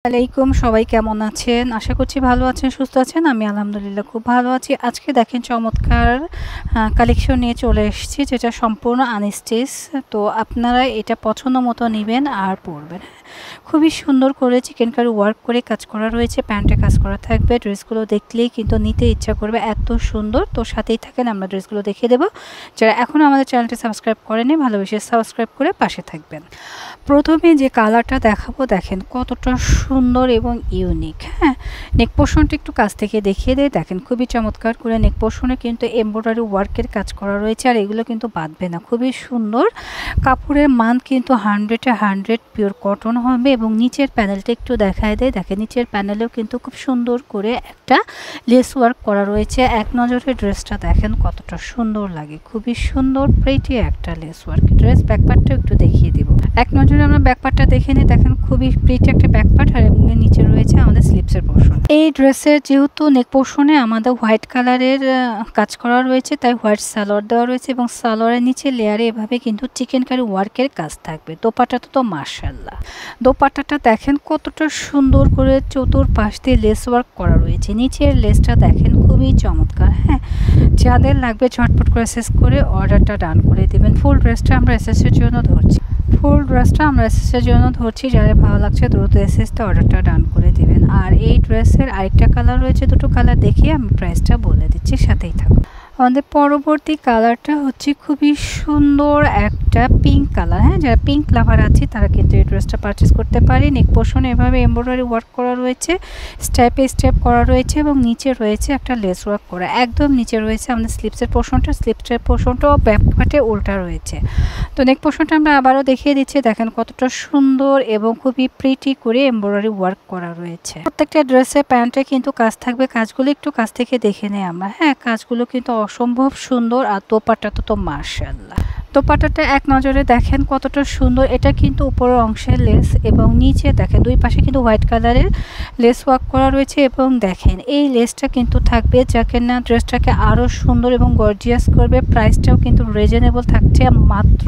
আলাইকুম সবাই কেমন আছেন? আশা করছি ভালো আছেন, সুস্থ আছেন। আমি আলহামদুলিল্লাহ খুব ভালো আছি। আজকে দেখেন চমৎকার কালেকশন নিয়ে চলে এসেছি, যেটা সম্পূর্ণ আনস্টিচ। তো আপনারা এটা পছন্দ মতো নেবেন আর পরবেন। খুবই সুন্দর করে চিকেন কারি ওয়ার্ক করে কাজ করা রয়েছে, প্যান্টে কাজ করা থাকবে। ড্রেসগুলো দেখলেই কিন্তু নিতে ইচ্ছা করবে, এত সুন্দর। তো সাথেই থাকেন, আমরা ড্রেসগুলো দেখিয়ে দেবো। যারা এখনও আমাদের চ্যানেলটি সাবস্ক্রাইব করেনি, ভালোবেসে সাবস্ক্রাইব করে পাশে থাকবেন। প্রথমে যে কালারটা দেখাবো, দেখেন কতটা সুন্দর এবং ইউনিক। নেক পোর্শনটা একটু কাছ থেকে দেখিয়ে দেয়। দেখেন খুবই চমৎকার করে নেক পোর্শনে কিন্তু এমব্রয়ডারি ওয়ার্কের কাজ করা রয়েছে, আর এগুলো কিন্তু বাঁধবে না। খুবই সুন্দর। কাপড়ের মান কিন্তু 100 পিওর কটন হবে, এবং নিচের প্যানেলটা একটু দেখায় দেয়। দেখেন নিচের প্যানেলেও কিন্তু খুব সুন্দর করে একটা লেস ওয়ার্ক করা রয়েছে। এক নজরে ড্রেসটা দেখেন কতটা সুন্দর লাগে, খুবই সুন্দর প্রিটি একটা লেস ওয়ার্ক ড্রেস। ব্যাকপার্টটা একটু দেখিয়ে দিব। এক নজরে আমরা ব্যাকপার্টটা দেখে নিই। দেখেন খুবই প্রিটি একটা ব্যাকপার্ট, আর এমনি নিচে রয়েছে আমাদের স্লিপসের পোর্শন। এই ড্রেসের যেহেতু নেক পোর্শনে আমাদের হোয়াইট কালারের কাজ করা রয়েছে, তাই হোয়াইট সালোয়ার দেওয়া রয়েছে, এবং সালোয়ারের নিচে লেয়ারে এভাবে কিন্তু চিকেন কারি ওয়ার্কের কাজ থাকবে। দোপাট্টাটা তো মাশাআল্লাহ, দোপাট্টাটা দেখেন কতটা সুন্দর করে চতুর্পাশ দিয়ে লেস ওয়ার্ক করা রয়েছে। নিচের লেসটা দেখেন খুবই চমৎকার। যাদের লাগবে ঝটপট করে এসএস করে অর্ডারটা ডান করে দেবেন। ফুল ড্রেসটা আমরা এসএসের জন্য ধরছি। যাদের ভালো লাগছে দ্রুত এসএসতে অর্ডারটা ডান করে দিবেন। আর এই ড্রেসের আরেকটা কালার রয়েছে, দুটো কালার দেখিয়ে আমি প্রাইসটা বলে দিচ্ছি, সাথেই থাকুন। আমাদের পরবর্তী কালারটা হচ্ছে খুবই সুন্দর একটা পিঙ্ক কালার। যারা পিঙ্ক লাভার আছে তারা কিন্তু এই ড্রেসটা পারচেস করতে পারে। নেক পোর্শনে এভাবে এমব্রয়ডারি ওয়ার্ক করা রয়েছে, স্টেপে স্টেপ করা রয়েছে, এবং নিচে রয়েছে একটা লেস ওয়ার্ক করা। একদম নিচে রয়েছে আমাদের স্লিপসের পোর্শনটা, স্লিপসের পোর্শনটাও ব্যাকপার্টে উল্টা রয়েছে। তো নেক পোর্শনটা আমরা আবারও দেখিয়ে দিচ্ছি। দেখেন কতটা সুন্দর এবং খুবই প্রিটি করে এমব্রয়ডারি ওয়ার্ক করা রয়েছে। প্রত্যেকটা ড্রেসের প্যান্টে কিন্তু কাজ থাকবে। কাজগুলো একটু কাছ থেকে দেখে নেই আমরা। কাজগুলো কিন্তু অসম্ভব সুন্দর। আর দোপাট্টাটা তো মাশাআল্লাহ, দোপাট্টাটা এক নজরে দেখেন কতটা সুন্দর। এটা কিন্তু উপরের অংশের লেস, এবং নিচে দেখেন দুই পাশে কিন্তু হোয়াইট কালারের লেস ওয়ার্ক করা রয়েছে, এবং দেখেন এই লেসটা কিন্তু থাকবে যাকে না ড্রেসটাকে আরও সুন্দর এবং গর্জিয়াস করবে। প্রাইসটাও কিন্তু রিজনেবল থাকছে, মাত্র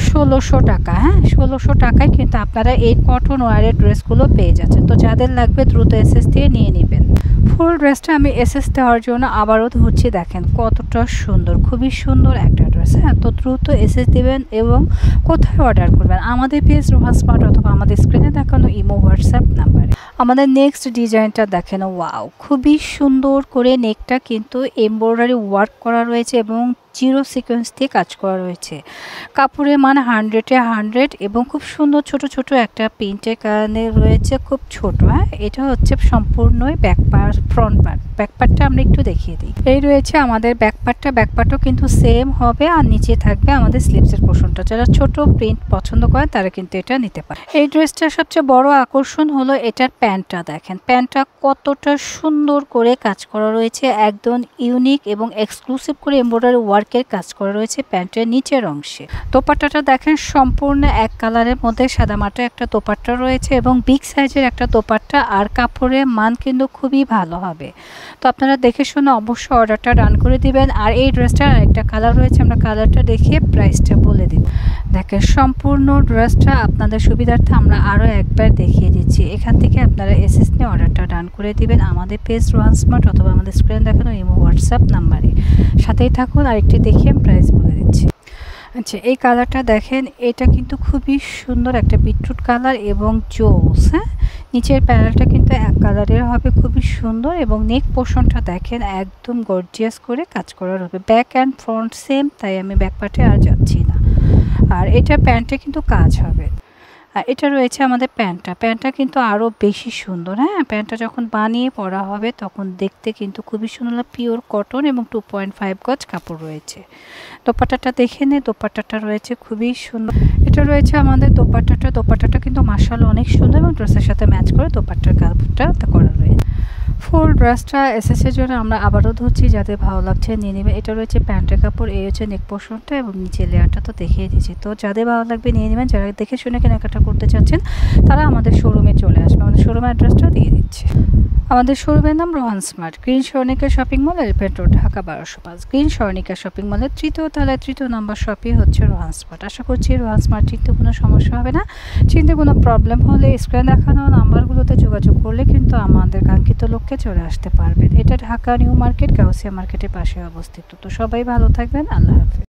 1600 টাকা। 1600 টাকায় কিন্তু আপনারা এই কটন ওয়ারের ড্রেসগুলো পেয়ে যাচ্ছেন। তো যাদের লাগবে দ্রুত এসএস দিয়ে নিয়ে নেবেন। ফুল ড্রেসটা আমি এসএস দেওয়ার জন্য আবারও ধরছি। দেখেন কতটা সুন্দর, খুবই সুন্দর একটা ড্রেস। তো দ্রুত এসএস দেবেন, এবং কোথায় অর্ডার করবেন? আমাদের পেজ রোহা স্মার্ট, অথবা আমাদের স্ক্রিনে দেখানো ইমো হোয়াটসঅ্যাপ নাম্বারে। আমাদের নেক্সট ডিজাইনটা দেখেন, ওয়াও, খুবই সুন্দর করে নেকটা কিন্তু এমব্রয়ডারি ওয়ার্ক করা রয়েছে, এবং জিরো সিকোয়েন্স দিয়ে কাজ করা রয়েছে। কাপড়ের মান 100 এবং খুব সুন্দর ছোট ছোট একটা প্রিন্টের কারণে রয়েছে, খুব ছোট। এটা হচ্ছে সম্পূর্ণই ব্যাকপার্ট, ফ্রন্ট পার্ট। ব্যাকপার্টটা আমরা একটু দেখিয়ে দিই। এই রয়েছে আমাদের ব্যাকপার্টও কিন্তু সেম হবে, আর নিচে থাকবে আমাদের স্লিপসের পোর্শনটা। যারা ছোট প্রিন্ট পছন্দ করেন তারা কিন্তু এটা নিতে পারে। এই ড্রেসটার সবচেয়ে বড় আকর্ষণ হলো এটার প্যান্টটা। দেখেন প্যান্টটা কতটা সুন্দর করে কাজ করা রয়েছে, একদম ইউনিক এবং এক্সক্লুসিভ করে এমব্রয়ডারি ওয়ার্কের কাজ করা রয়েছে প্যান্টের নিচের অংশে। দোপাট্টাটা দেখেন সম্পূর্ণ এক কালারের মধ্যে সাদামাটা একটা দোপাট্টা রয়েছে, এবং বিগ সাইজের একটা দোপাট্টা। আর কাপড়ের মান কিন্তু খুবই ভালো হবে। তো আপনারা দেখে শুনে অবশ্যই অর্ডারটা ডান করে দিবেন। আর এই ড্রেসটার আরেকটা কালার রয়েছে, আমরা কালারটা দেখিয়ে প্রাইসটা বলে দিব। দেখেন সম্পূর্ণ ড্রেসটা আপনাদের সুবিধার্থে আমরা আরও একবার দেখিয়ে দিচ্ছি। এখান থেকে আপনারা এসএস নিয়ে অর্ডারটা ডান করে দিবেন আমাদের পেজ রোহান স্মার্ট, অথবা আমাদের স্ক্রিনে দেখানো ইমো হোয়াটসঅ্যাপ নাম্বারে। সাথেই থাকুন, আরেকটি দেখিয়ে প্রাইস বলে দিচ্ছি। আচ্ছা, এই কালারটা দেখেন, এটা কিন্তু খুবই সুন্দর একটা বিটরুট কালার এবং জোস। নিচের প্যানেলটা কিন্তু এক কালারের হবে, খুবই সুন্দর। এবং নেক পোর্শনটা দেখেন একদম গর্জিয়াস করে কাজ করার হবে, ব্যাক অ্যান্ড ফ্রন্ট সেম, তাই আমি ব্যাক পার্টে আর যাচ্ছি না। আর এটা প্যান্টে কিন্তু কাজ হবে। আর এটা রয়েছে আমাদের প্যান্টটা কিন্তু আরও বেশি সুন্দর। প্যান্টটা যখন বানিয়ে পরা হবে তখন দেখতে কিন্তু খুবই সুন্দর, পিওর কটন, এবং 2.5 গজ কাপড় রয়েছে। দোপাট্টাটা দেখে নে, দোপাট্টাটা রয়েছে খুবই সুন্দর। এটা রয়েছে আমাদের দোপাট্টাটা কিন্তু মাশাআল্লাহ অনেক সুন্দর, এবং ড্রেসের সাথে ম্যাচ করে দোপাট্টার কাপড়টা করা রয়েছে। ফুল ড্রেসটা এসএসের জন্য আমরা আবারও ধরছি, যাদের ভালো লাগছে নিয়ে নেবে। এটা রয়েছে প্যান্টের কাপড়, এই হচ্ছে নেক পোর্শনটা, এবং নিচে লেয়ারটা তো দেখিয়ে দিয়েছি। তো যাদের ভালো লাগবে নিয়ে নেবেন। যারা দেখে শুনে কেনাকাটা করতে চাচ্ছেন তারা আমাদের শোরুমে চলে আসবে। আমাদের শোরুম শোরুম অ্যাড্রেসটা দিয়ে দিচ্ছি। আমাদের শোরুমের নাম Rohan smart, green Swarnika shopping mall, elephant road, Dhaka 1205। Green Swarnika shopping মলের 3য় তলায় 3য় নম্বর শপই হচ্ছে রোহান স্মার্ট। আশা করছি রোহান স্মার্ট চিনতে কোনো সমস্যা হবে না। চিনতে কোনো প্রবলেম হলে স্ক্রিনে দেখানো নাম্বারগুলোতে যোগাযোগ করলে কিন্তু আমাদের কাঙ্ক্ষিত লক্ষ্যে চলে আসতে পারবেন। এটা ঢাকা নিউ মার্কেট, গাউসিয়া মার্কেটের পাশে অবস্থিত। তো সবাই ভালো থাকবেন, আল্লাহ হাফেজ।